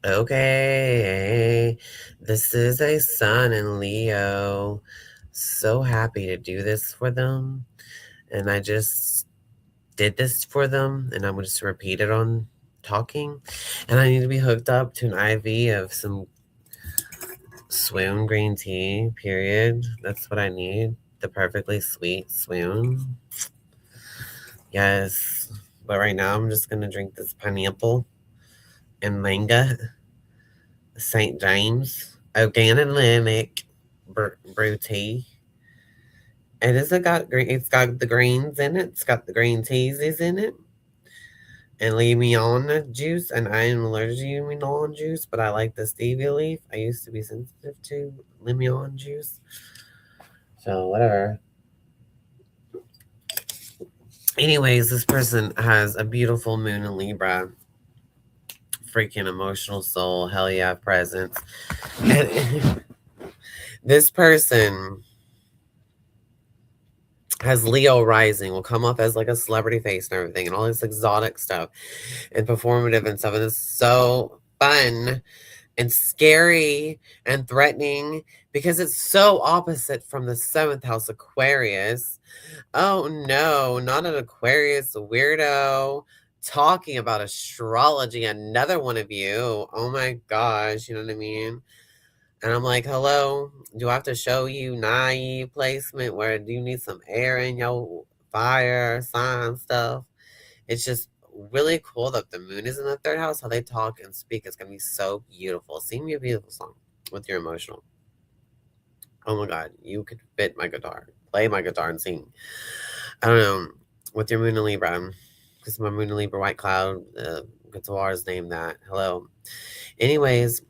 Okay, this is a Sun in Leo. So happy to do this for them. And I just did this for them, and I'm going to repeat it on talking. And I need to be hooked up to an IV of some swoon green tea, period. That's what I need. The perfectly sweet swoon. Yes. But right now, I'm just going to drink this pineapple and manga St. James organic brew tea. It's got the greens in it. It's got the green teas in it. And Lemon juice, and I am allergic to lemon juice, but I like the stevia leaf. I used to be sensitive to lemon juice. So whatever. Anyways, this person has a beautiful moon in Libra. Freaking emotional soul. Hell yeah, presence. And this person has Leo rising, will come off as like a celebrity face and everything, and all this exotic stuff and performative and stuff. And it's so fun and scary and threatening because it's so opposite from the seventh house Aquarius. Oh no, not an Aquarius weirdo talking about astrology, another one of you. Oh my gosh, you know what I mean? And I'm like, hello, do I have to show you naive placement where do you need some air in your fire sign stuff? It's just really cool that the moon is in the third house. How they talk and speak is going to be so beautiful. Sing me a beautiful song with your emotional. Oh my God, you could fit my guitar, play my guitar and sing. I don't know, with your moon in Libra, because my moon in Libra, White Cloud, guitar is named that. Hello. Anyways,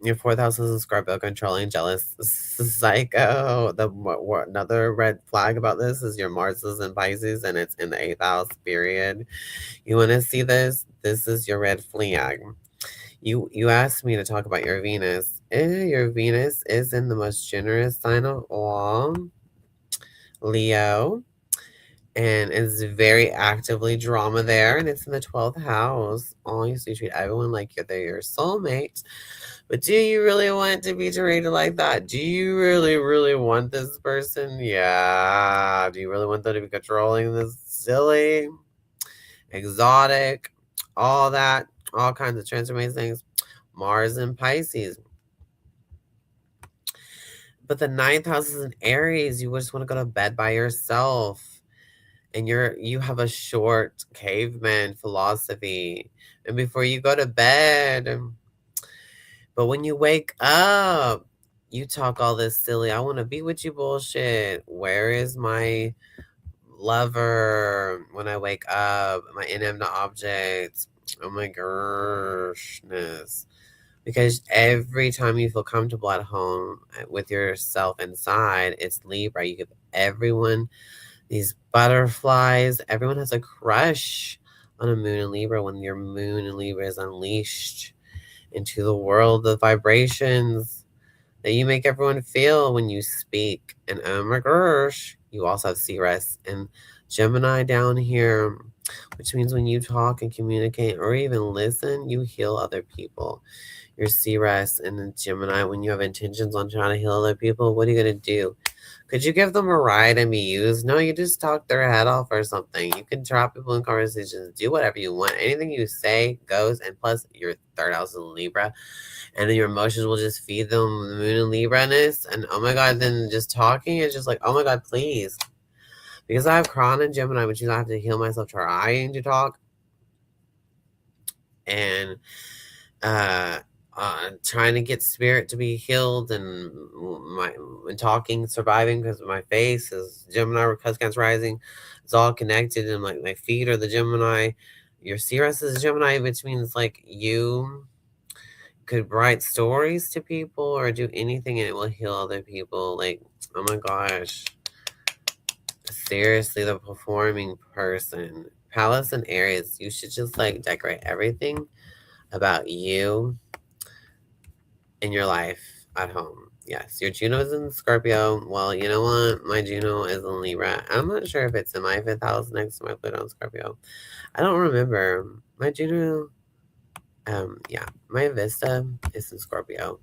your fourth house is a Scorpio, controlling, jealous, psycho. Another red flag about this is your Mars is in Pisces and it's in the eighth house. Period. You want to see this? This is your red flag. You asked me to talk about your Venus. Your Venus is in the most generous sign of all, Leo, and is very actively drama there, and it's in the 12th house. Oh, you see, treat everyone like they're your soulmate. But do you really want to be treated like that? Do you really, really want this person? Yeah. Do you really want them to be controlling this silly, exotic, all that, all kinds of transformation things? Mars and Pisces. But the ninth house is in Aries. You just want to go to bed by yourself. And you have a short caveman philosophy. And before you go to bed, but when you wake up, you talk all this silly, I want to be with you bullshit. Where is my lover when I wake up? My inanimate object. Oh my goshness. Because every time you feel comfortable at home with yourself inside, it's Libra. You give everyone these butterflies. Everyone has a crush on a moon in Libra when your moon in Libra is unleashed into the world of vibrations that you make everyone feel when you speak. And oh my gosh, you also have Ceres and Gemini down here, which means when you talk and communicate or even listen, you heal other people. Your Ceres and Gemini, when you have intentions on trying to heal other people, what are you going to do? Could you give them a ride and be used? No, you just talk their head off or something. You can trap people in conversations, do whatever you want. Anything you say goes, and plus your third house is Libra, and then your emotions will just feed them the moon and Libra-ness. And oh my God, then just talking is just like, oh my God, please. Because I have Chiron and Gemini, which means I have to heal myself trying to talk. And trying to get spirit to be healed and my talking surviving because my face is Gemini because Cancer rising. It's all connected, and like my feet are the Gemini. Your Ceres is Gemini, which means like you could write stories to people or do anything and it will heal other people. Like, oh my gosh, seriously, the performing person. Palace and Aries, you should just like decorate everything about you in your life at home. Yes, your Juno is in Scorpio. Well, you know what? My Juno is in Libra. I'm not sure if it's in my fifth house next to my Pluto in Scorpio. I don't remember. My Juno. Yeah, my Vista is in Scorpio.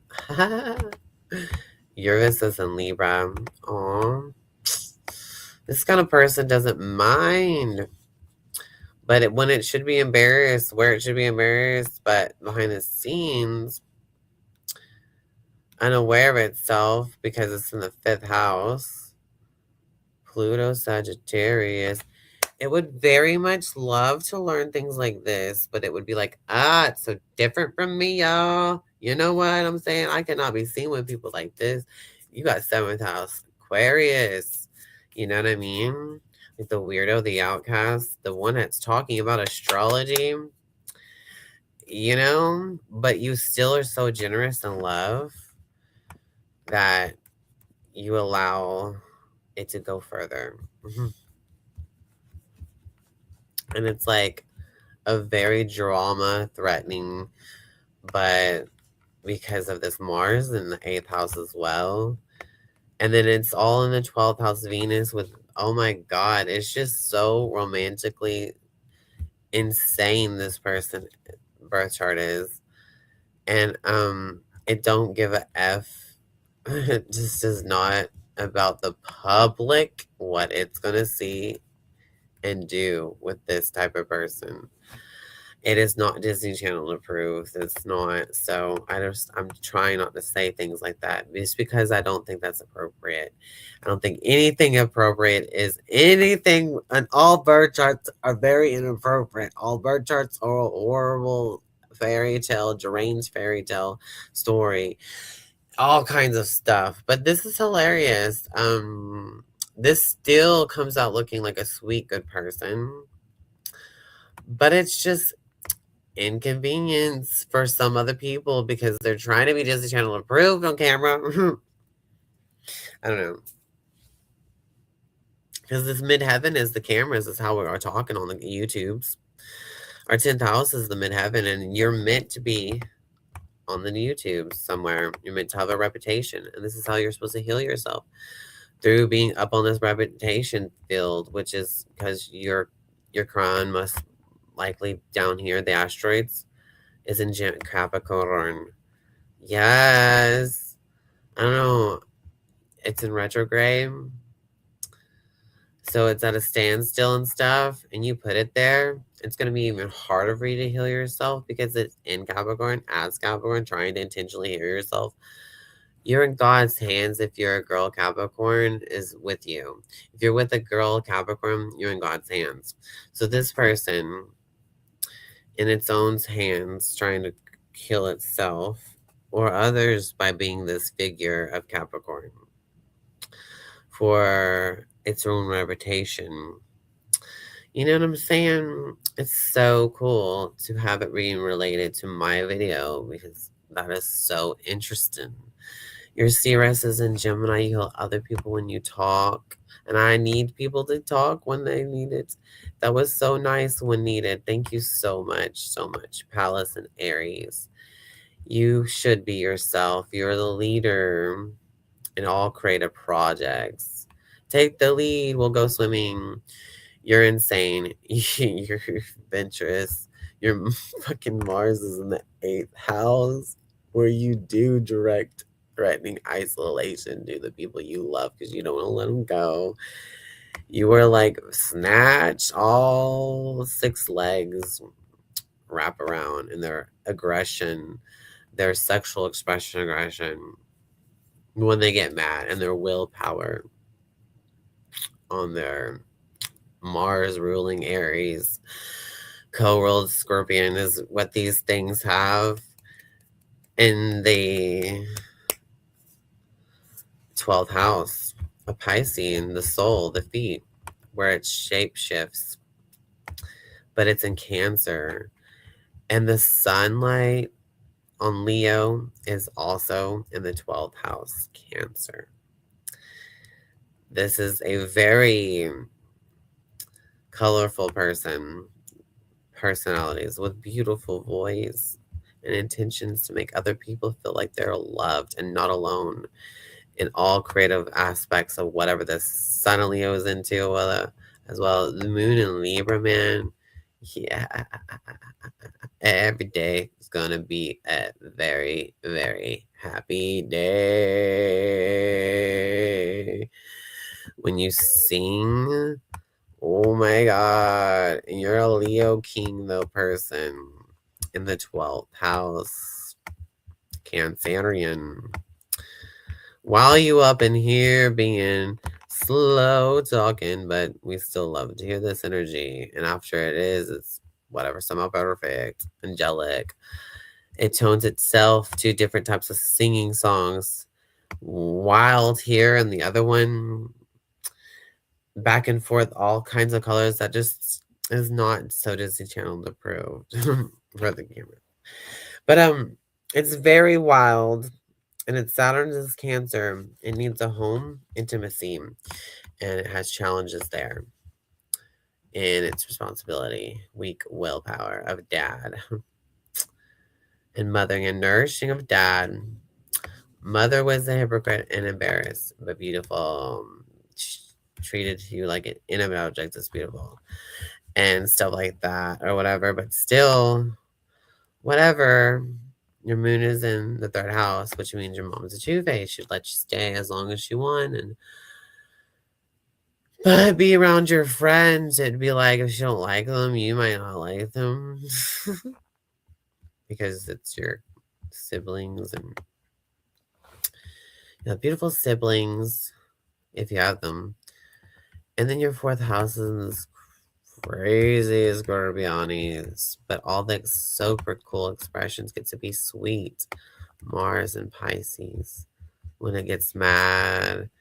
Your Vista's in Libra. Aw. This kind of person doesn't mind, but when it should be embarrassed, where it should be embarrassed, but behind the scenes, unaware of itself because it's in the fifth house. Pluto, Sagittarius. It would very much love to learn things like this, but it would be like, it's so different from me, y'all. You know what I'm saying? I cannot be seen with people like this. You got seventh house Aquarius. You know what I mean? Like the weirdo, the outcast, the one that's talking about astrology, but you still are so generous in love that you allow it to go further. And it's like a very drama threatening, but because of this Mars in the eighth house as well. And then it's all in the 12th house Venus with, oh my God, it's just so romantically insane this person birth chart is. And it don't give a F. It just is not about the public, what it's gonna see and do with this type of person. It is not Disney Channel approved. It's not. So I'm trying not to say things like that just because I don't think that's appropriate. I don't think anything appropriate is anything, and all bird charts are very inappropriate. All bird charts are a horrible fairy tale, deranged fairy tale story, all kinds of stuff. But this is hilarious. This still comes out looking like a sweet, good person. But it's just inconvenience for some other people because they're trying to be Disney Channel approved on camera. I don't know. Because this midheaven is the cameras, is how we are talking on the YouTubes. Our 10th house is the midheaven, and you're meant to be on the YouTube somewhere. You're meant to have a reputation, and this is how you're supposed to heal yourself through being up on this reputation field, which is because your crown must likely down here, the asteroids, is in Capricorn. Yes. I don't know. It's in retrograde. So it's at a standstill and stuff. And you put it there. It's going to be even harder for you to heal yourself because it's in Capricorn, as Capricorn, trying to intentionally heal yourself. You're in God's hands if you're a girl Capricorn is with you. If you're with a girl Capricorn, you're in God's hands. So this person in its own hands trying to kill itself or others by being this figure of Capricorn for its own reputation. You know what I'm saying? It's so cool to have it being related to my video because that is so interesting. Your CRS is in Gemini. You help other people when you talk. And I need people to talk when they need it. That was so nice when needed. Thank you so much, so much. Palace and Aries. You should be yourself. You're the leader in all creative projects. Take the lead. We'll go swimming. You're insane. You're adventurous. Your fucking Mars is in the eighth house where you do direct threatening isolation to the people you love because you don't want to let them go. You were like snatched, all six legs wrap around in their aggression, their sexual expression aggression when they get mad, and their willpower on their Mars ruling Aries. Co-ruled Scorpion is what these things have in the 12th house of Pisces, the soul, the feet, where it shape shifts, but it's in Cancer. And the sunlight on Leo is also in the 12th house, Cancer. This is a very colorful personalities with beautiful voice and intentions to make other people feel like they're loved and not alone in all creative aspects of whatever the sun in Leo is into, as well as the moon in Libra, man. Yeah. Every day is gonna be a very, very happy day. When you sing, oh my god, and you're a Leo King though person in the 12th house, Cancerian. While you up in here being slow talking, but we still love to hear this energy. And after it is, it's whatever, somehow perfect, angelic. It tones itself to different types of singing songs. Wild here, and the other one back and forth, all kinds of colors that just is not so Disney Channel approved for the camera. But it's very wild, and it's Saturn's is Cancer. It needs a home, intimacy, and it has challenges there in its responsibility, weak willpower of dad, and mothering and nourishing of dad. Mother was a hypocrite and embarrassed, but beautiful. Treated you like an inanimate object is beautiful, and stuff like that, or whatever. But still, whatever. Your moon is in the 3rd house, which means your mom's a two-face. She'd let you stay as long as she wanted. But be around your friends. It'd be like if you don't like them, you might not like them because it's your siblings and you have beautiful siblings if you have them. And then your 4th house is crazy Scorpianis, but all the super cool expressions get to be sweet. Mars and Pisces. When it gets mad,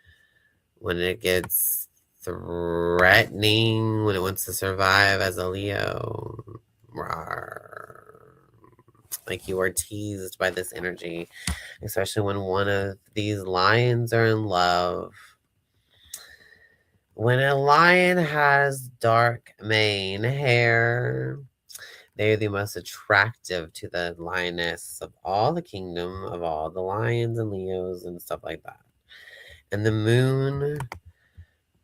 when it gets threatening, when it wants to survive as a Leo. Rawr. Like you are teased by this energy, especially when one of these lions are in love. When a lion has dark mane hair, they're the most attractive to the lioness of all the kingdom, of all the lions and Leos and stuff like that. And the moon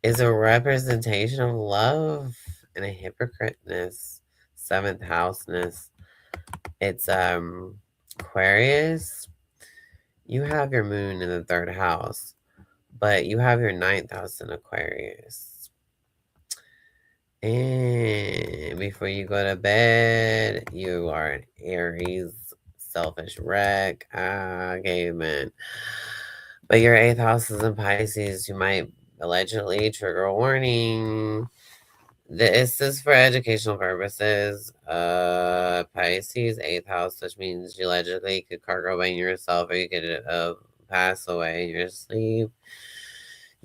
is a representation of love and a hypocriteness, 7th houseness. It's Aquarius. You have your moon in the 3rd house, but you have your 9th house in Aquarius. And before you go to bed, you are an Aries, selfish wreck. Caveman. But your 8th house is in Pisces. You might allegedly trigger a warning. This is for educational purposes. Pisces 8th house, which means you allegedly could cargo bang yourself, or you could pass away in your sleep.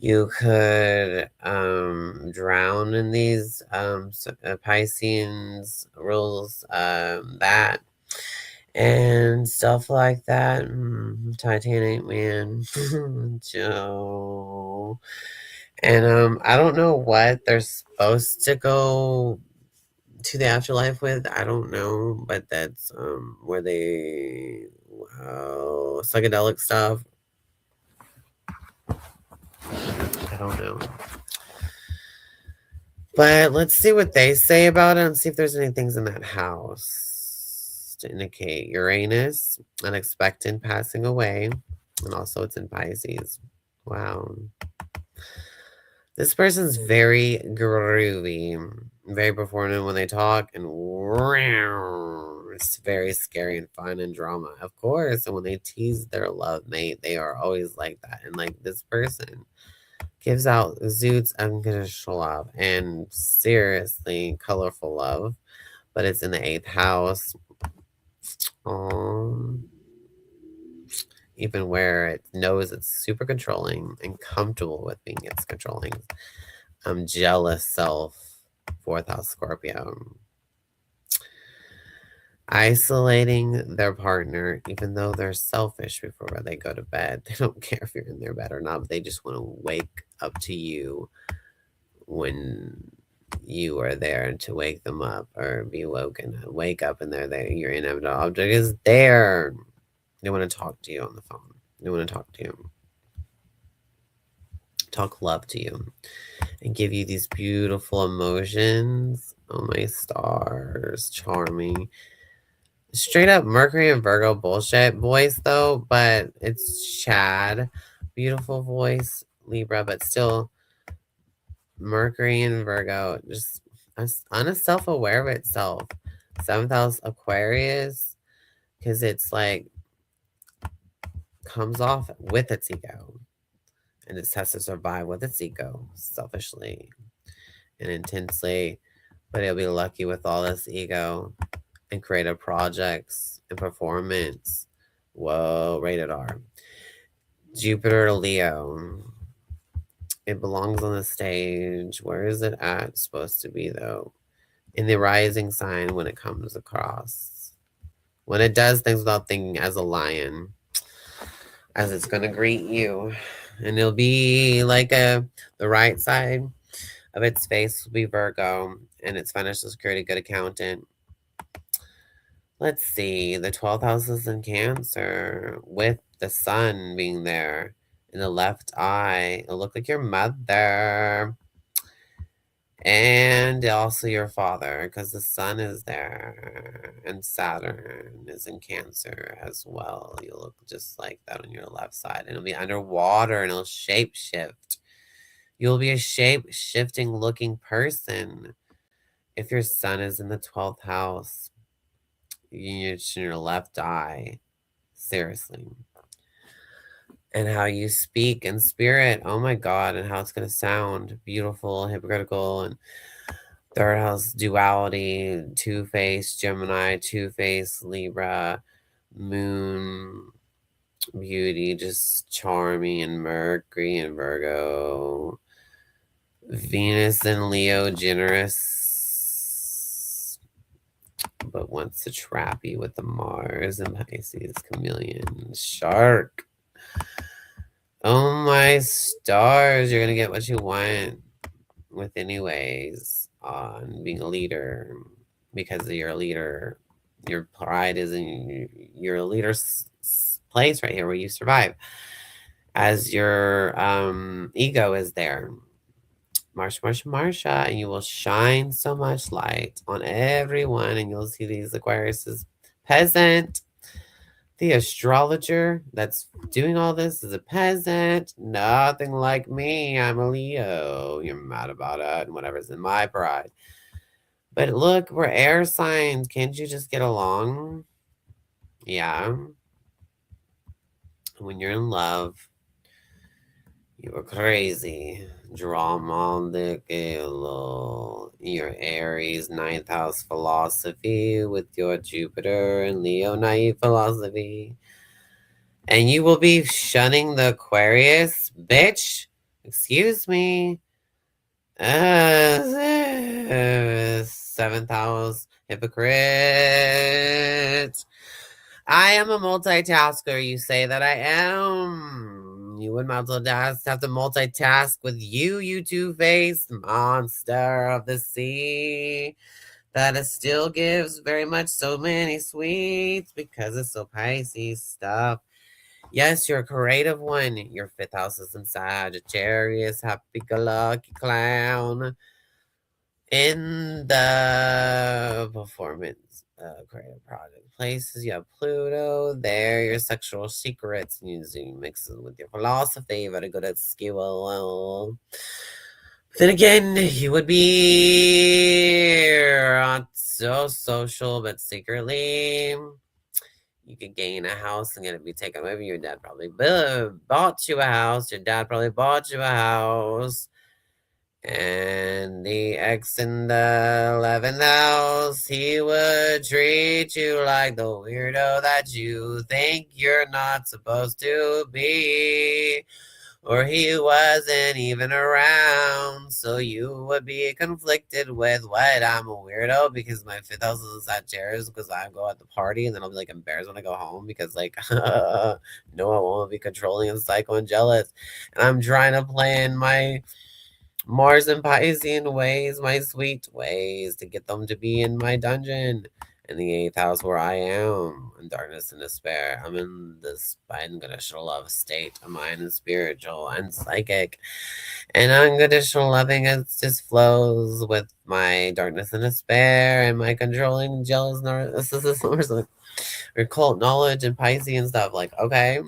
You could drown in these Piscean rules, that and stuff like that. Titanic man, Joe. And I don't know what they're supposed to go to the afterlife with. I don't know, but that's where they psychedelic stuff. I don't know. But let's see what they say about it and see if there's any things in that house to indicate Uranus, unexpected passing away, and also it's in Pisces. Wow. This person's very groovy, very performative when they talk, and it's very scary and fun and drama, of course. And when they tease their love mate, they are always like that. And like this person gives out Zoot's unconditional love and seriously colorful love, but it's in the 8th house. Even where it knows it's super controlling and comfortable with being its controlling. Jealous self, 4th house Scorpio. Isolating their partner, even though they're selfish before they go to bed. They don't care if you're in their bed or not, but they just want to wake up to you when you are there to wake them up or be woken. Wake up and they're there. Your inevitable object is there. They want to talk to you on the phone. They want to talk to you. Talk love to you and give you these beautiful emotions Oh, my stars. Charming. Straight up Mercury and Virgo bullshit voice, though, but it's Chad. Beautiful voice, Libra, but still Mercury and Virgo, just self aware of itself. Seventh house Aquarius, because it's like comes off with its ego, and it has to survive with its ego selfishly and intensely, but it'll be lucky with all this ego and creative projects and performance. Whoa, rated R. Jupiter Leo. It belongs on the stage. Where is it at? It's supposed to be, though. In the rising sign when it comes across. When it does things without thinking, as a lion. As it's going to greet you. And it'll be like the right side of its face will be Virgo. And its financial security, good accountant. Let's see. The 12th house is in Cancer. With the sun being there. In the left eye. It'll look like your mother. And also your father, because the sun is there. And Saturn is in Cancer as well. You'll look just like that on your left side. And it'll be underwater and it'll shape shift. You'll be a shape shifting looking person. If your sun is in the 12th house, it's in your left eye. Seriously. And how you speak in spirit. Oh my God. And how it's going to sound beautiful, hypocritical, and third house duality, two-face Gemini, two-face Libra, moon beauty, just charming, and Mercury and Virgo, Venus and Leo, generous, but wants to trap you with the Mars and Pisces, chameleon, shark. Oh my stars, you're gonna get what you want with anyways on being a leader, because you're a leader. Your pride is in your leader's place right here where you survive, as your ego is there. Marsha, and you will shine so much light on everyone, and you'll see these Aquarius peasant. The astrologer that's doing all this is a peasant. Nothing like me. I'm a Leo. You're mad about it and whatever's in my pride. But look, we're air signs. Can't you just get along? Yeah. When you're in love, you are crazy. Drama, your Aries ninth house philosophy with your Jupiter and Leo naive philosophy. And you will be shunning the Aquarius, bitch. Excuse me. Seventh house, hypocrite. I am a multitasker. You say that I am. You would have to multitask with you two-faced monster of the sea. That it still gives very much so many sweets because it's so Pisces stuff. Yes, you're a creative one. Your fifth house is in Sagittarius. Happy-go-lucky clown. In the performance creative project places, you have Pluto there. Your sexual secrets using mixes with your philosophy. Very good at skill. Then again, you would be not so social, but secretly you could gain a house and get it be taken away. Your dad probably bought you a house. Your dad probably bought you a house. And the ex in the 11th house, he would treat you like the weirdo that you think you're not supposed to be. Or he wasn't even around, so you would be conflicted with what? I'm a weirdo because my fifth house is Sagittarius because I go at the party and then I'll be like embarrassed when I go home because like no, I won't be controlling and psycho and jealous. And I'm trying to plan my Mars and Piscean ways, my sweet ways to get them to be in my dungeon. in the 8th house where I am in darkness and despair. I'm in this unconditional love state of mind and spiritual and psychic. And unconditional loving is just flows with my darkness and despair and my controlling jealous narcissism or cult knowledge and Pisces and stuff. Like, okay,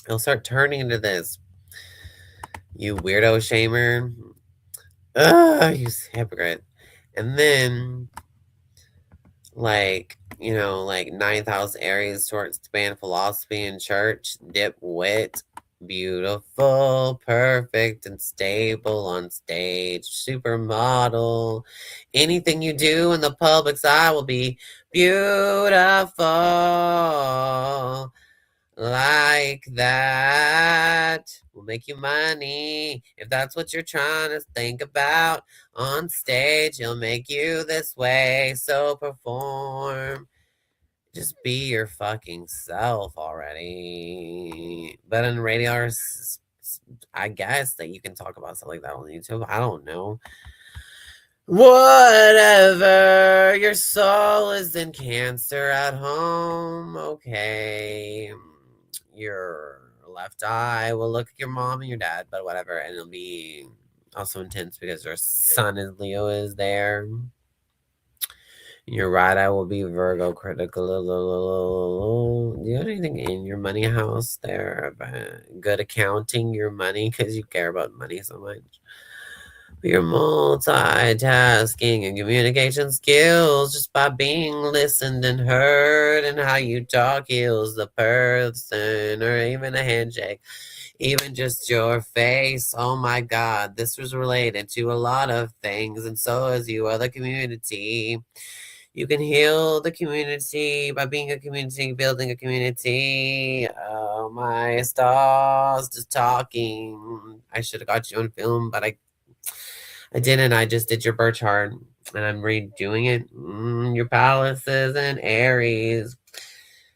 it'll start turning into this. You weirdo shamer. Ugh, you hypocrite. And then like, like ninth house Aries, short span philosophy and church, dip wit, beautiful, perfect, and stable on stage, supermodel. Anything you do in the public's eye will be beautiful. Like that will make you money. If that's what you're trying to think about on stage, he'll make you this way. So perform. Just be your fucking self already. But in radio, I guess that you can talk about stuff like that on YouTube. I don't know. Whatever. Your soul is in Cancer at home. Okay. Your left eye will look at your mom and your dad, but whatever. And it'll be also intense because your sun is Leo is there. Your right eye will be Virgo critical. Do you have anything in your money house there about good accounting your money because you care about money so much? Your multitasking and communication skills just by being listened and heard, and how you talk heals the person, or even a handshake, even just your face. Oh my God, this was related to a lot of things, and so is you are the community. You can heal the community by being a community, building a community. Oh my stars, just talking. I should have got you on film, but I didn't. I just did your birth chart and I'm redoing it. Your palaces and Aries.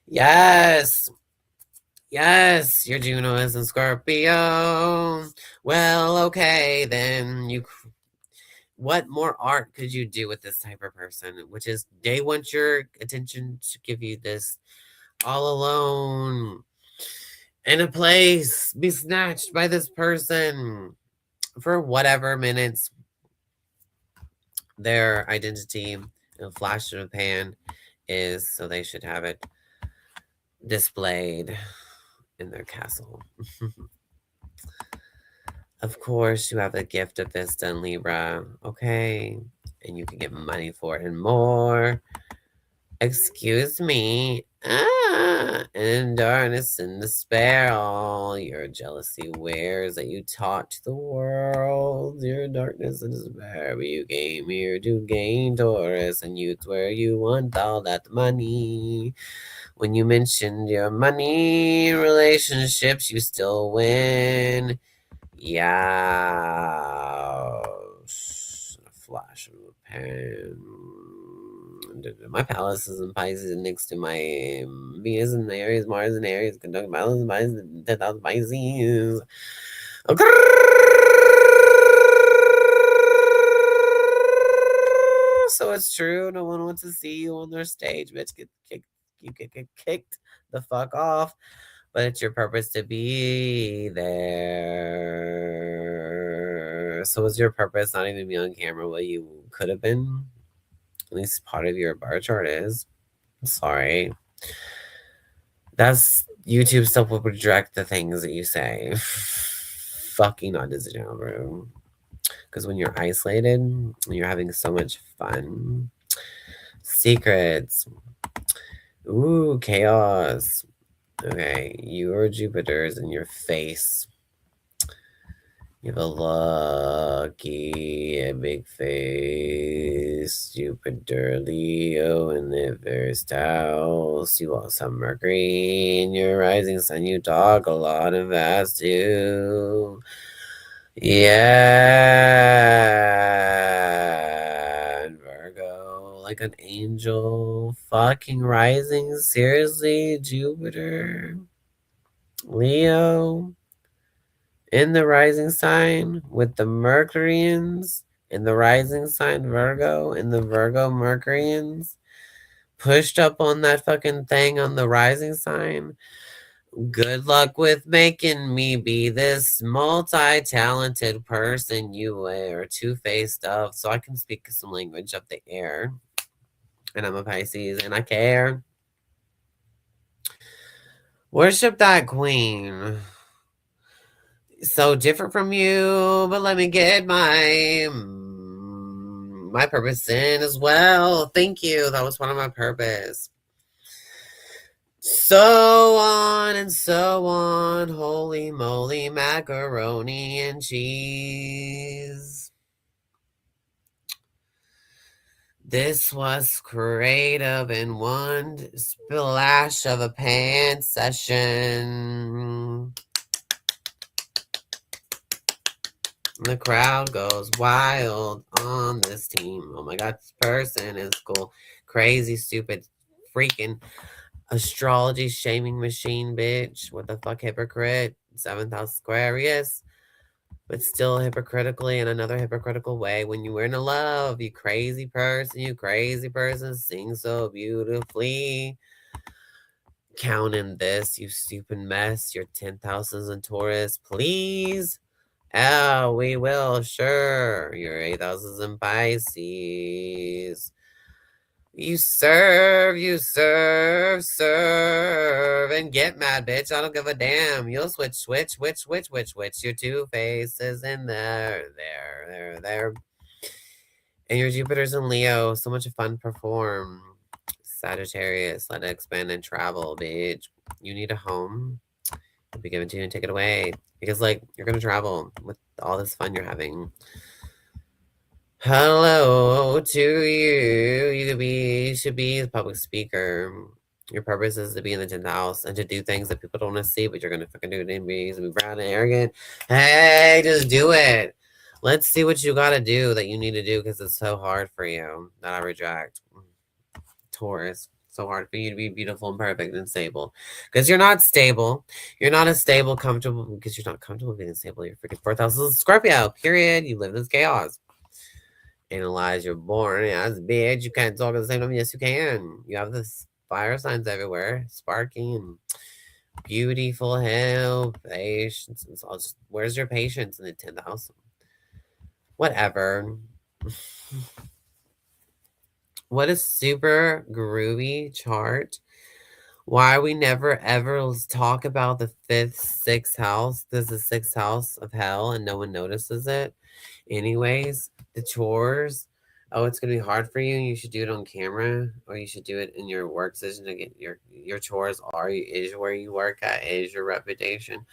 Yes. Yes, your Juno is in Scorpio. Well, okay, then what more art could you do with this type of person? Which is they want your attention to give you this all alone in a place, be snatched by this person for whatever minutes their identity in a flash of a pan is, so they should have it displayed in their castle. Of course, you have the gift of Vista and Libra, okay? And you can get money for it and more. Excuse me. And darkness and despair, all your jealousy wears that you taught to the world. Your darkness and despair, but you came here to gain Taurus, and youth where you want all that money. When you mentioned your money relationships, you still win. Yeah. A flash of a pen. My palace is in Pisces next to my Venus in Aries, Mars in Aries, conjunct Mars in Pisces, 10,000 Pisces. So it's true. No one wants to see you on their stage, bitch. You get kicked the fuck off. But it's your purpose to be there. So is your purpose not even be on camera what you could have been? At least part of your bar chart is. Sorry. That's YouTube stuff will project the things that you say. Fucking not Disney Channel, bro. Because when you're isolated, you're having so much fun. Secrets. Ooh, chaos. Okay, your Jupiter's in your face. You have a lucky big face, Jupiter, Leo in the first house. You also have Mercury in your rising sun. You talk a lot and fast too. Yeah. And Virgo, like an angel. Fucking rising. Seriously, Jupiter. Leo in the rising sign with the Mercuryans And the rising sign Virgo and the Virgo Mercuryans pushed up on that fucking thing on the rising sign. Good luck with making me be this multi-talented person you are two-faced of, so I can speak some language of the air. And I'm a Pisces and I care. Worship that queen. So different from you, but let me get my purpose in as well. Thank you. That was one of my purpose. So on and so on. Holy moly, macaroni and cheese. This was creative in one splash of a pants session. The crowd goes wild on this team. Oh my god, this person is cool. Crazy, stupid, freaking astrology shaming machine, bitch. What the fuck, hypocrite? 7th house Aquarius, but still hypocritically in another hypocritical way. When you were in love, you crazy person, sing so beautifully. Counting this, you stupid mess. Your 10th house is in Taurus, please. Oh, we will, sure. Your 8th house is in Pisces. Serve, and get mad, bitch. I don't give a damn. You'll switch. Your two faces in there. And your Jupiter's in Leo. So much fun perform. Sagittarius, let it expand and travel, bitch. You need a home. It'll be given to you and take it away. Because, like, you're going to travel with all this fun you're having. Hello to you. Should be a public speaker. Your purpose is to be in the 10th house and to do things that people don't want to see, but you're gonna fucking do it anyways and be proud and arrogant. Hey, just do it. Let's see what you gotta do that you need to do because it's so hard for you that I reject. Taurus. So hard for you to be beautiful and perfect and stable. Because you're not stable. You're not a stable, comfortable, because you're not comfortable being stable. Your freaking 4th house is Scorpio, period. You live in this chaos. Analyze you're born as bitch. You can't talk at the same time. Yes, you can. You have this fire signs everywhere, sparking and beautiful health, patience. It's all just, where's your patience in the 10th house? Whatever. What a super groovy chart. Why we never ever talk about the 5th, 6th house? This is the 6th house of hell and no one notices it. Anyways, the chores. Oh, it's gonna be hard for you. You should do it on camera, or you should do it in your work session to get your chores is where you work at, is your reputation.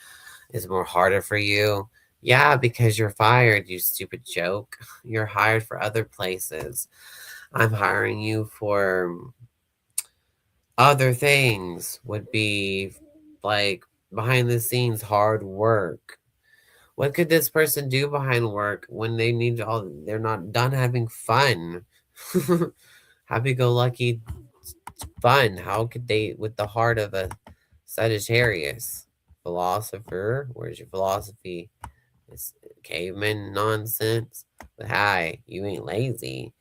Is more harder for you. Yeah, because you're fired, you stupid joke. You're hired for other places. I'm hiring you for other things would be like behind the scenes hard work. What could this person do behind work when they need all they're not done having fun? Happy go lucky fun. How could they with the heart of a Sagittarius? Philosopher, where's your philosophy? It's caveman nonsense. But hi, you ain't lazy.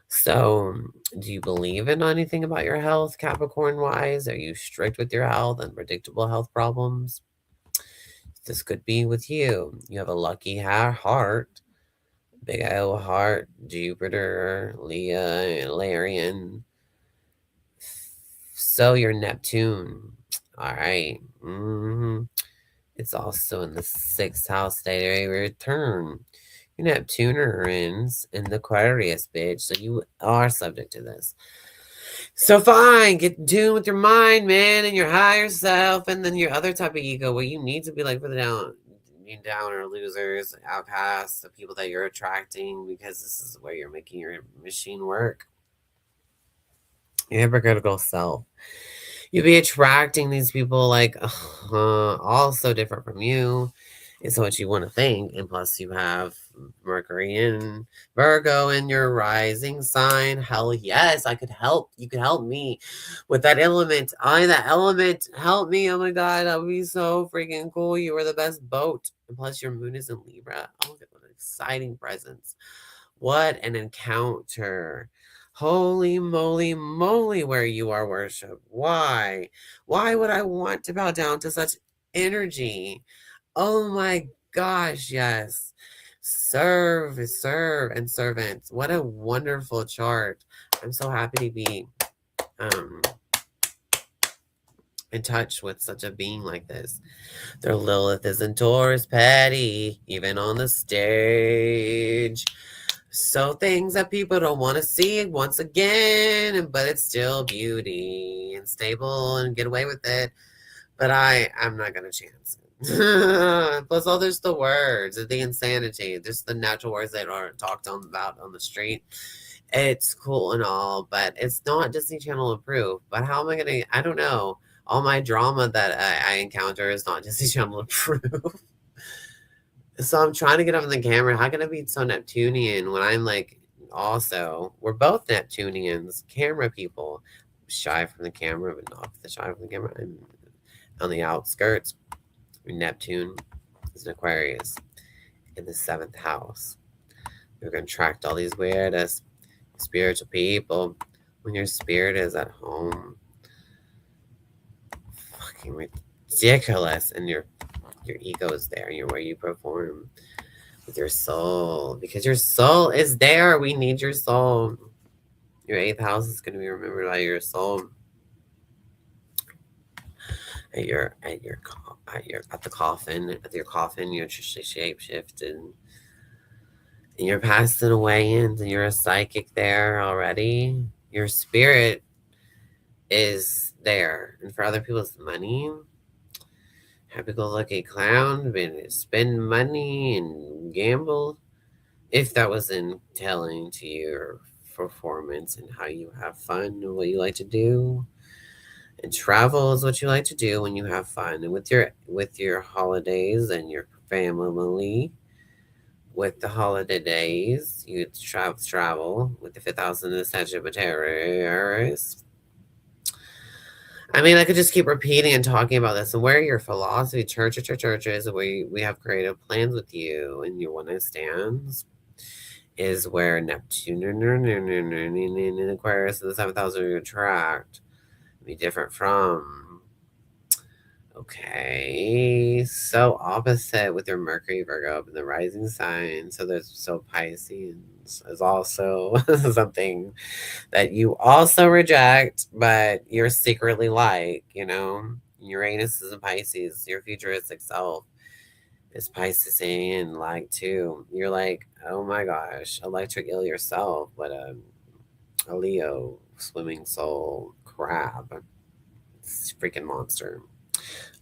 So, do you believe in anything about your health, Capricorn wise? Are you strict with your health and predictable health problems? This could be with you. You have a lucky heart, big O heart, Jupiter, Leah, Larian. So you're Neptune. All right. It's also in the 6th house day return. Your Neptunerians in the Aquarius, bitch. So you are subject to this. So fine, get in tune with your mind, man, and your higher self, and then your other type of ego where you need to be like for the downer, losers, outcasts, the people that you're attracting, because this is where you're making your machine work. Your hypocritical self. You'll be attracting these people like all so different from you. Is what you want to think. And plus you have Mercury in Virgo in your rising sign. Hell yes, I could help. You could help me with that element. That element. Help me. Oh my god, that would be so freaking cool. You are the best boat. And plus your moon is in Libra. Oh, what an exciting presence. What an encounter. Holy moly moly, where you are worship. Why? Why would I want to bow down to such energy? Oh my gosh, yes. Serve, serve, and servants. What a wonderful chart. I'm so happy to be um in touch with such a being like this. Their Lilith is in Taurus, Patty, even on the stage. So things that people don't want to see once again, but it's still beauty and stable and get away with it. But I'm not gonna chance it. Plus, all there's the words, the insanity, just the natural words that are talked on about on the street. It's cool and all, but it's not Disney Channel approved. But how am I gonna? I don't know. All my drama that I encounter is not Disney Channel approved. So I'm trying to get on the camera. How can I be so Neptunian when I'm like, also, we're both Neptunians, camera people. Shy from the camera, but not the shy from the camera. I'm on the outskirts. Neptune is an Aquarius in the 7th house. You're going to attract all these weirdest spiritual people when your spirit is at home. Fucking ridiculous. And your ego is there. You're where you perform with your soul. Because your soul is there. We need your soul. Your 8th house is going to be remembered by your soul. At the coffin, you're shape shifted, and you're passing away, and you're a psychic there already. Your spirit is there, and for other people's money, happy-go-lucky clown, spend money and gamble. If that was telling to your performance and how you have fun and what you like to do. And travel is what you like to do when you have fun and with your holidays and your family. With the holiday days, you travel with the 5th house in the Sagittarius. I mean, I could just keep repeating and talking about this. And where your philosophy, churches, where we have creative plans with you and your one night stands, is where Neptune in Aquarius in the 7th house you attract. Be different from. Okay, so opposite with your Mercury Virgo up in the rising sign. So Pisces is also something that you also reject, but you're secretly like, Uranus is in Pisces. Your futuristic self is Piscean like too. You're like, oh my gosh, electric eel yourself, but a Leo swimming soul crab. It's a freaking monster.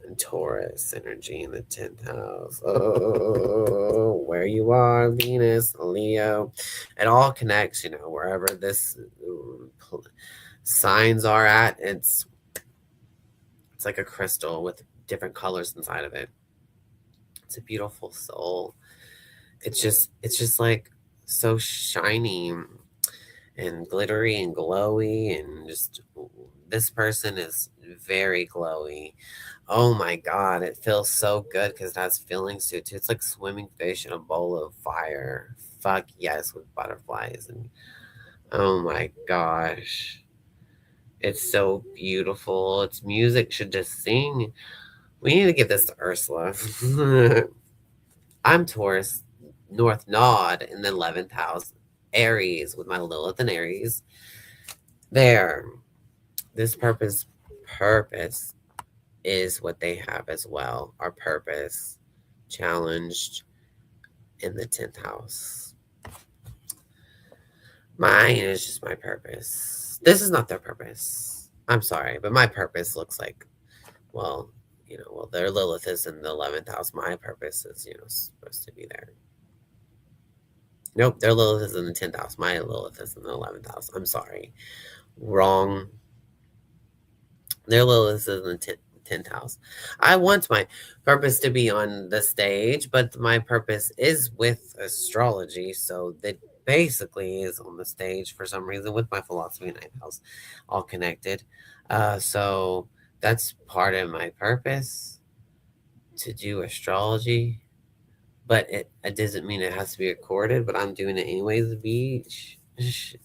And Taurus energy in the 10th house. Oh, where you are, Venus, Leo. It all connects, wherever this signs are at. It's like a crystal with different colors inside of it. It's a beautiful soul. It's just like so shiny and glittery and glowy, and just this person is very glowy. Oh my god, it feels so good because it has feelings to it too. It's like swimming fish in a bowl of fire. Fuck yes, with butterflies. And oh my gosh, it's so beautiful. Its music should just sing. We need to give this to Ursula. I'm Taurus, North Nod in the 11th house, Aries with my Lilith and Aries. There, this purpose is what they have as well. Our purpose challenged in the 10th house. Mine is just my purpose. This is not their purpose. I'm sorry, but my purpose looks like, well, their Lilith is in the 11th house. My purpose is, supposed to be there. Nope, their Lilith is in the 10th house. My Lilith is in the 11th house. I'm sorry. Wrong. Their Lilith is in the 10th house. I want my purpose to be on the stage, but my purpose is with astrology, so that basically is on the stage for some reason with my philosophy and 9th house all connected. So that's part of my purpose to do astrology. But it doesn't mean it has to be recorded, but I'm doing it anyways, beach.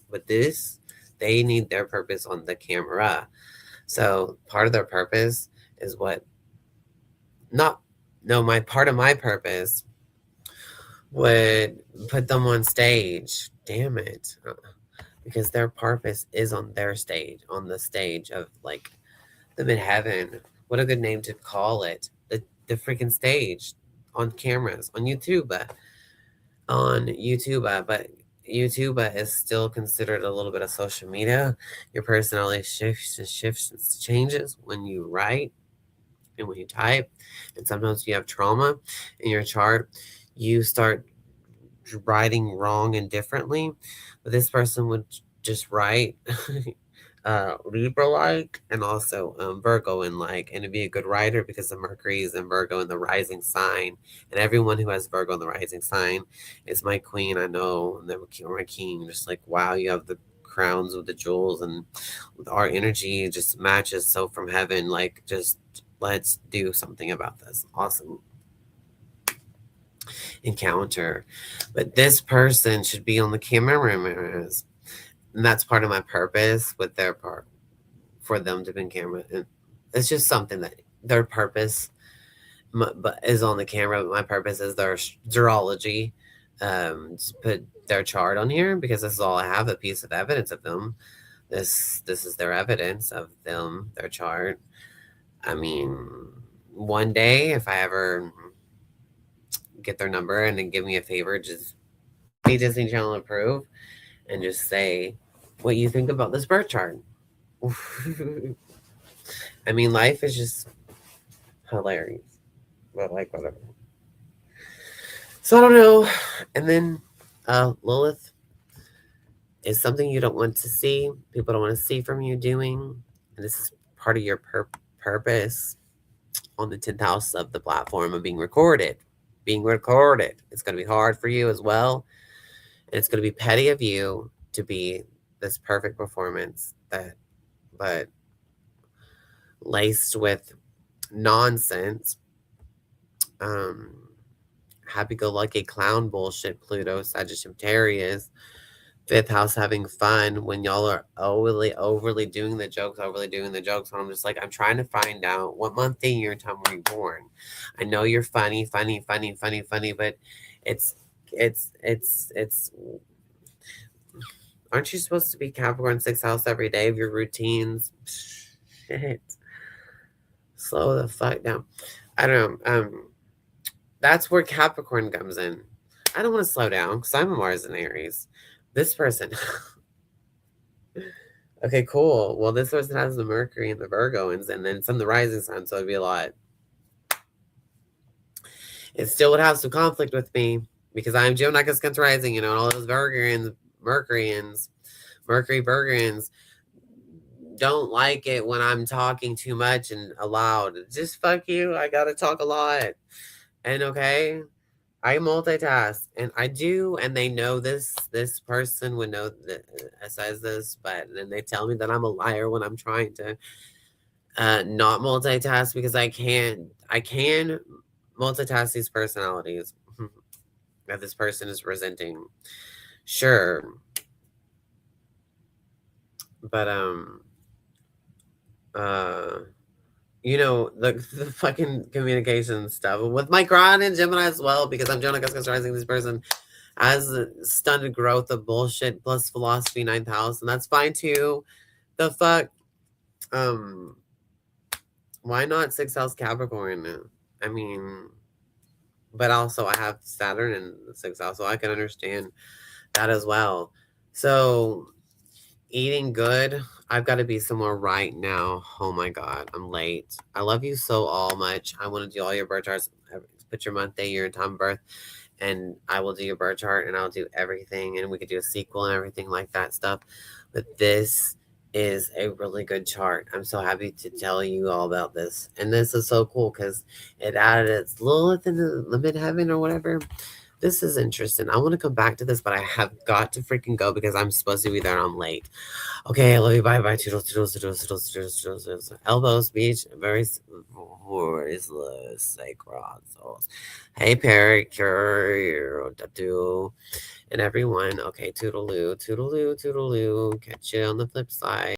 But this, they need their purpose on the camera. So part of their purpose is what, not, no, my part of my purpose would put them on stage. Damn it. Because their purpose is on their stage, on the stage of like the mid heaven. What a good name to call it. The freaking stage on cameras, on YouTube. On YouTube, but YouTube is still considered a little bit of social media. Your personality shifts and changes when you write and when you type. And sometimes you have trauma in your chart. You start writing wrong and differently. But this person would just write Libra like and also Virgo in like, and it'd be a good writer because the Mercury is in Virgo in the rising sign, and everyone who has Virgo in the rising sign is my queen. I know, and my king. Just like wow, you have the crowns with the jewels, and our energy just matches so from heaven. Like just let's do something about this. Awesome encounter, but this person should be on the cameras, and that's part of my purpose with their part for them to be in camera. And it's just something that their purpose but is on the camera. But my purpose is their astrology. To put their chart on here because this is all I have, a piece of evidence of them. This is their evidence of them, their chart. I mean, one day if I ever get their number and then give me a favor, just be Disney Channel approve and just say what you think about this birth chart. I mean, life is just hilarious, but like whatever. So I don't know. And then Lilith is something you don't want to see. People don't want to see from you doing, and this is part of your purpose on the 10th house of the platform of being recorded. Being recorded. It's going to be hard for you as well, and it's going to be petty of you to be this perfect performance that, but laced with nonsense, happy-go-lucky clown bullshit, Pluto, Sagittarius, 5th house having fun when y'all are overly doing the jokes, and I'm just like, I'm trying to find out what month, day, year, time were you born. I know you're funny, but it's aren't you supposed to be Capricorn 6th house every day of your routines? Shit. Slow the fuck down. I don't know. That's where Capricorn comes in. I don't want to slow down because I'm a Mars and Aries. This person. Okay, cool. Well, this person has the Mercury and the Virgoans, and then some of the rising sign, so it'd be a lot. It still would have some conflict with me because I'm Gemini against rising, and all those Virgorians, Mercury Virgorians don't like it when I'm talking too much and aloud. Just fuck you. I gotta talk a lot. And okay, I multitask, and I do, and they know this. This person would know that says this, but then they tell me that I'm a liar when I'm trying to not multitask because I can multitask these personalities that this person is presenting. Sure, but you know, the fucking communication stuff with my Chiron and Gemini as well, because I'm Jonah Gus rising. This person has a stunted growth of bullshit plus philosophy 9th house, and that's fine too. The fuck, why not 6th house Capricorn? I mean, but also I have Saturn in the 6th house, so I can understand that as well. So eating good. I've got to be somewhere right now. Oh my God, I'm late. I love you so all much. I want to do all your birth charts. Put your month, day, year, and time of birth, and I will do your birth chart, and I'll do everything, and we could do a sequel and everything like that stuff. But this is a really good chart. I'm so happy to tell you all about this, and this is so cool because it added its Lilith in the midheaven or whatever. This is interesting. I want to come back to this, but I have got to freaking go because I'm supposed to be there and I'm late. Okay, I love you. Bye bye. Toodles, toodles, toodles, toodles, toodles, toodles, toodles. Elbows, beach, very voiceless sacred souls. Hey, Pericure, Dadu, and everyone. Okay, toodaloo, toodaloo, toodaloo. Catch you on the flip side.